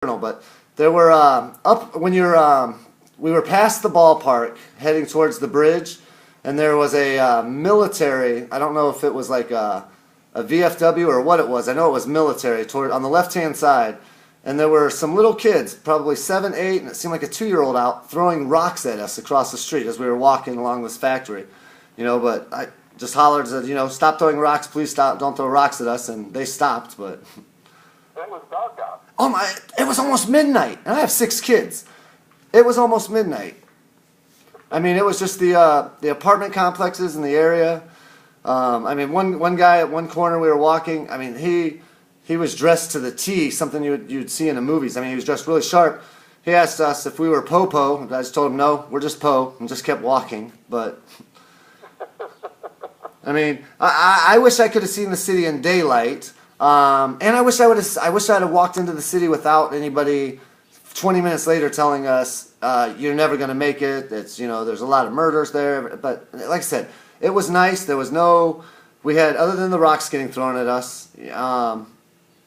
but there were up when you're we were past the ballpark heading towards the bridge, and there was a military. I don't know if it was like a VFW or what it was. I know it was military toward on the left-hand side, and there were some little kids, probably 7, 8, and it seemed like a 2-year-old out throwing rocks at us across the street as we were walking along this factory. But I just hollered, said, stop throwing rocks, please stop, don't throw rocks at us, and they stopped, but... It was dark out. Oh my, it was almost midnight, and I have 6 kids. It was almost midnight. I mean, it was just the apartment complexes in the area. One guy at one corner we were walking, he was dressed to the T, something you'd see in the movies. He was dressed really sharp. He asked us if we were Po-Po. I just told him, no, we're just Po, and just kept walking. But, I wish I could have seen the city in daylight. And I wish I'd have walked into the city without anybody 20 minutes later telling us, you're never going to make it. It's, there's a lot of murders there. But like I said, it was nice. There was we had, other than the rocks getting thrown at us,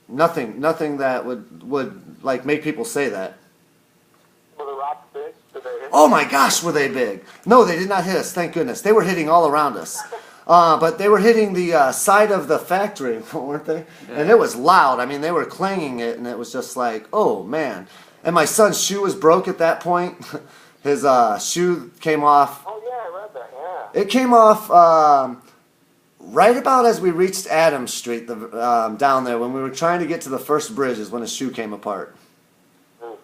nothing that would like make people say that. Were the rocks big? Did they hit Oh my gosh, were they big? No, they did not hit us, thank goodness. They were hitting all around us. But they were hitting the side of the factory, weren't they? Yeah. And it was loud. They were clanging it, and it was just like, oh, man. And my son's shoe was broke at that point. His shoe came off. Oh, yeah, I read that, yeah. It came off right about as we reached Adams Street down there. When we were trying to get to the first bridge is when his shoe came apart. So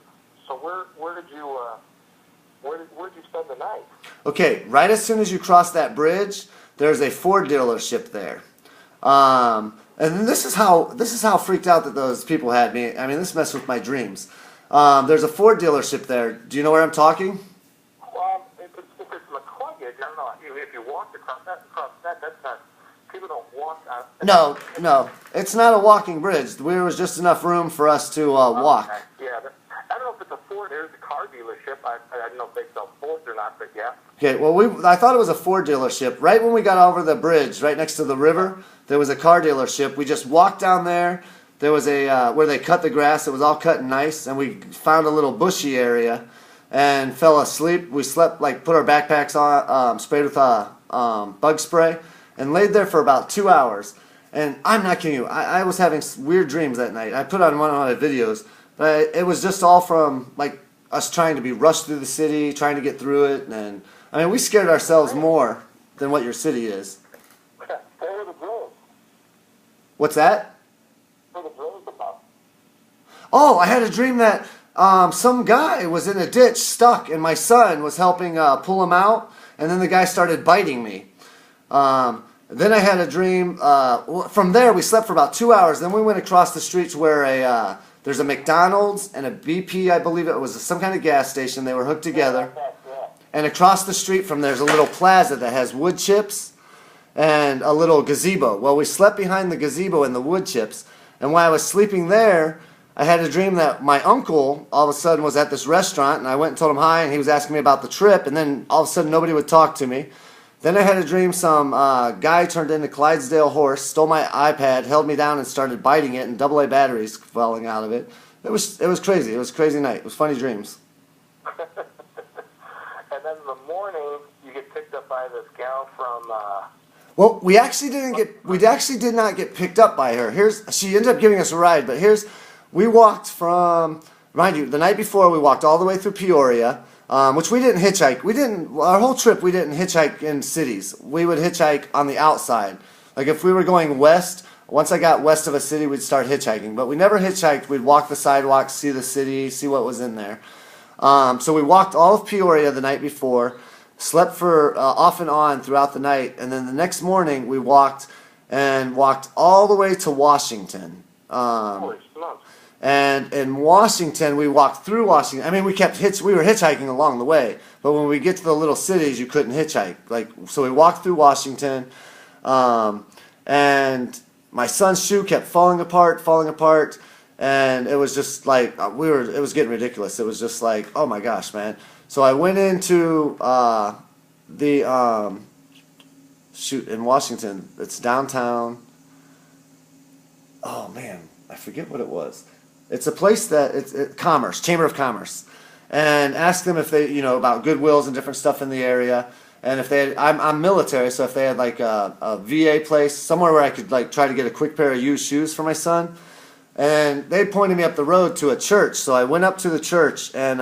where did you spend the night? Okay, right as soon as you cross that bridge, there's a Ford dealership there, and this is how freaked out that those people had me. This messed with my dreams. There's a Ford dealership there. Do you know where I'm talking? Well, if it's McCluggage, I don't know. If you walked across that, that's not. People don't walk. No, it's not a walking bridge. There was just enough room for us to walk. Yeah, I don't know if it's a Ford. There's a car dealership. I don't know if they sell Fords or not, but yeah. Okay, well, I thought it was a Ford dealership. Right when we got over the bridge, right next to the river, there was a car dealership. We just walked down there. There was a where they cut the grass. It was all cut and nice, and we found a little bushy area and fell asleep. We slept, put our backpacks on, sprayed with bug spray, and laid there for about 2 hours. And I'm not kidding you. I was having weird dreams that night. I put on one of my videos, but it was just all from us trying to be rushed through the city, trying to get through it, and we scared ourselves more than what your city is. What were the drills? What's that? What were the drills about? Oh, I had a dream that some guy was in a ditch stuck, and my son was helping pull him out, and then the guy started biting me. Then I had a dream. From there, we slept for about 2 hours. Then we went across the street to where there's a McDonald's and a BP, I believe it was some kind of gas station. They were hooked together. And across the street from there's a little plaza that has wood chips and a little gazebo. Well, we slept behind the gazebo and the wood chips. And while I was sleeping there, I had a dream that my uncle all of a sudden was at this restaurant, and I went and told him hi, and he was asking me about the trip, and then all of a sudden nobody would talk to me. Then I had a dream some guy turned into Clydesdale horse, stole my iPad, held me down, and started biting it, and AA batteries falling out of it. It was crazy. It was a crazy night. It was funny dreams. And then in the morning, you get picked up by this gal from. Well, we actually did not get picked up by her. She ended up giving us a ride, but we walked from. Mind you, the night before we walked all the way through Peoria. Which we didn't hitchhike. Our whole trip we didn't hitchhike in cities. We would hitchhike on the outside. Like if we were going west, once I got west of a city, we'd start hitchhiking. But we never hitchhiked. We'd walk the sidewalks, see the city, see what was in there. So we walked all of Peoria the night before, slept for off and on throughout the night, and then the next morning we walked all the way to Washington. Holy smokes. And in Washington, we walked through Washington. We were hitchhiking along the way, but when we get to the little cities, you couldn't hitchhike. So we walked through Washington, and my son's shoe kept falling apart, and it was just it was getting ridiculous. It was just like, oh my gosh, man. So I went into in Washington. It's downtown. Oh man, I forget what it was. It's a place that it's Commerce, Chamber of Commerce, and asked them if they, about Goodwills and different stuff in the area, and if they had, I'm military, so if they had like a VA place somewhere where I could like try to get a quick pair of used shoes for my son, and they pointed me up the road to a church, so I went up to the church, and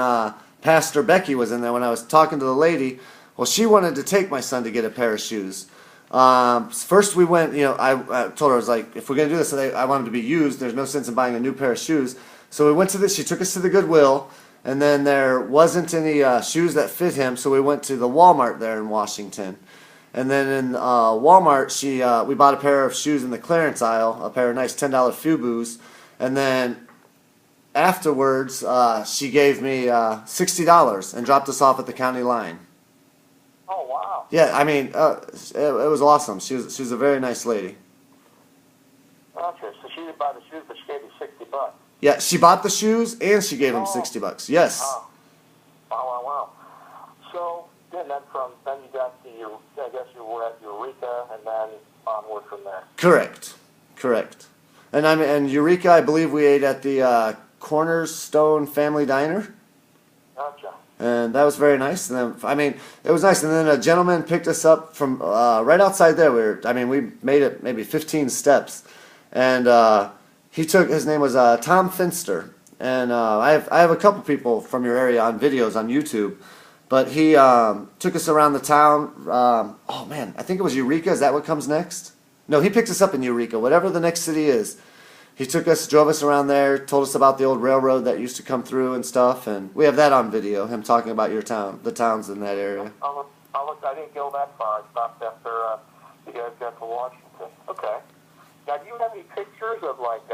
Pastor Becky was in there when I was talking to the lady. Well, she wanted to take my son to get a pair of shoes. First we went, I told her, I was like, if we're going to do this, I want them to be used. There's no sense in buying a new pair of shoes. So we went to this, she took us to the Goodwill, and then there wasn't any shoes that fit him, so we went to the Walmart there in Washington. And then in Walmart, we bought a pair of shoes in the clearance aisle, a pair of nice $10 Fubus, and then afterwards, she gave me $60 and dropped us off at the county line. Oh, wow. Yeah, I mean, it was awesome. She was a very nice lady. Gotcha. So she didn't buy the shoes, but she gave you $60. Yeah, she bought the shoes and she gave him $60. Yes. Oh. Wow. So then you got to I guess you were at Eureka and then onward from there. Correct. And Eureka, I believe we ate at the Cornerstone Family Diner. Gotcha. And that was very nice. And then, it was nice. And then a gentleman picked us up from right outside there. We made it maybe 15 steps, and his name was Tom Finster. And I have a couple people from your area on videos on YouTube, but he took us around the town. Oh man, I think it was Eureka. Is that what comes next? No, he picked us up in Eureka, whatever the next city is. He drove us around there, told us about the old railroad that used to come through and stuff, and we have that on video, him talking about your town, the towns in that area. I didn't go that far. I stopped after you guys got to Washington. Okay. Now, do you have any pictures of, like,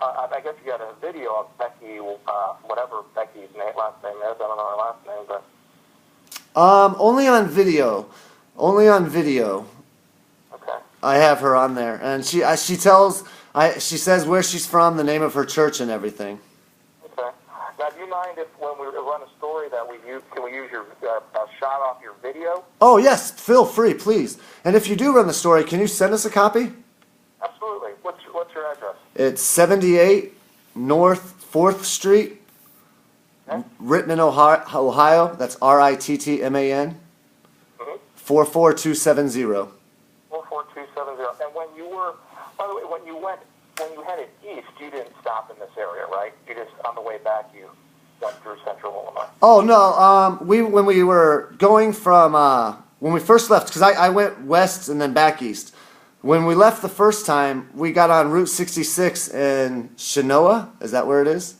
I guess you got a video of Becky, whatever Becky's last name is. I don't know her last name, but... Only on video. Okay. I have her on there, and she says where she's from, the name of her church, and everything. Okay. Now, do you mind if when we run a story that can we use your shot off your video? Oh yes, feel free, please. And if you do run the story, can you send us a copy? Absolutely. What's your address? It's 78 North 4th Street, Okay. Rittman, Ohio. That's Rittman. 44270. 44270. And when you were, by the way, when you headed east, you didn't stop in this area, right? You just, on the way back, you went through central Illinois. Oh no, when we were going from when we first left, because I went west and then back east. When we left the first time, we got on Route 66 in Chenoa. Is that where it is?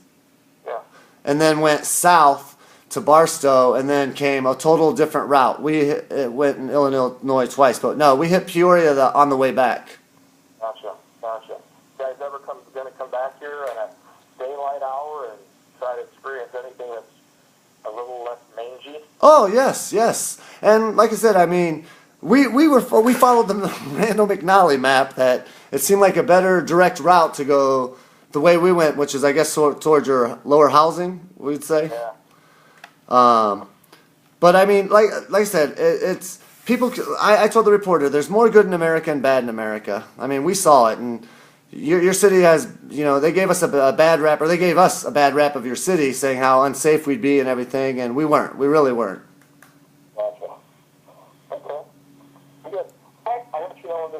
Yeah. And then went south to Barstow, and then came a total different route. We went in Illinois twice, but no, we hit Peoria on the way back. Gotcha. You guys ever going to come back here at a daylight hour and try to experience anything that's a little less mangy? Oh yes. And like I said, we followed the Randall McNally map. That it seemed like a better direct route to go the way we went, which is I guess towards your lower housing, we'd say. Yeah. But like I said, it's people. I told the reporter, there's more good in America and bad in America. We saw it, and your city has, they gave us a bad rap, or they gave us a bad rap of your city, saying how unsafe we'd be and everything, and we weren't. We really weren't. Gotcha. Okay. Good. I'll let you know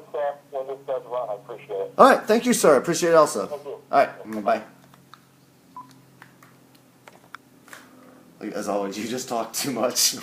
when this does run. I appreciate it. All right. Thank you, sir. Appreciate it also. Thank you. All right. Bye. As always, you just talk too much.